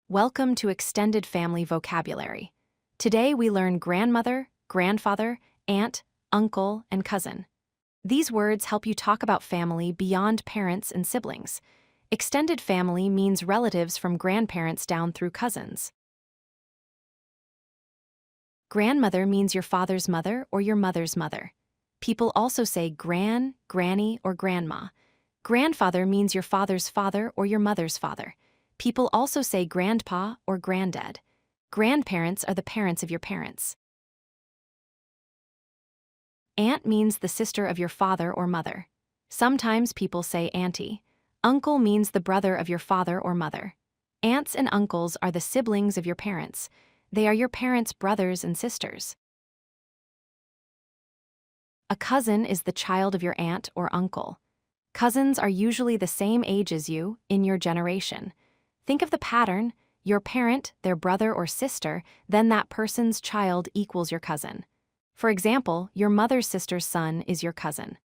Welcome to Extended Family Vocabulary. Today we learn grandmother, grandfather, aunt, uncle, and cousin. These words help you talk about family beyond parents and siblings. Extended family means relatives from grandparents down through cousins. Grandmother means your father's mother or your mother's mother. People also say gran, granny, or grandma. Grandfather means your father's father or your mother's father. People also say grandpa or granddad. Grandparents are the parents of your parents. Aunt means the sister of your father or mother. Sometimes people say auntie. Uncle means the brother of your father or mother. Aunts and uncles are the siblings of your parents. They are your parents' brothers and sisters. A cousin is the child of your aunt or uncle. Cousins are usually the same age as you in your generation. Think of the pattern: your parent, their brother or sister, then that person's child equals your cousin. For example, your mother's sister's son is your cousin.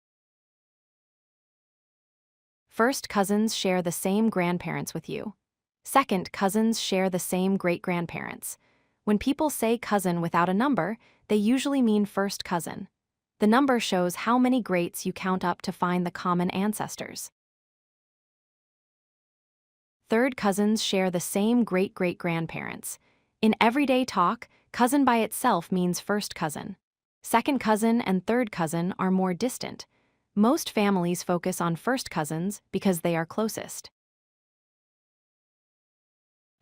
First cousins share the same grandparents with you. Second cousins share the same great-grandparents. When people say cousin without a number, they usually mean first cousin. The number shows how many greats you count up to find the common ancestors. Third cousins share the same great-great-grandparents. In everyday talk, cousin by itself means first cousin. Second cousin and third cousin are more distant. Most families focus on first cousins because they are closest.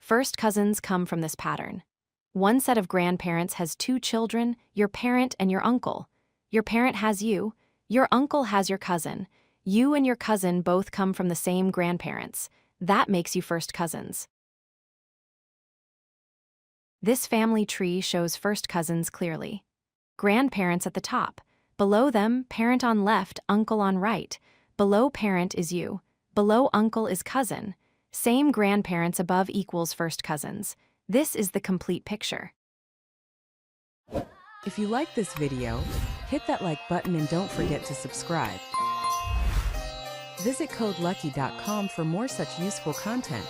First cousins come from this pattern. One set of grandparents has two children, your parent and your uncle. Your parent has you, your uncle has your cousin. You and your cousin both come from the same grandparents. That makes you first cousins. This family tree shows first cousins clearly. Grandparents at the top. Below them, parent on left, uncle on right. Below parent is you. Below uncle is cousin. Same grandparents above equals first cousins. This is the complete picture. If you like this video, hit that like button and don't forget to subscribe. Visit codelucky.com for more such useful content.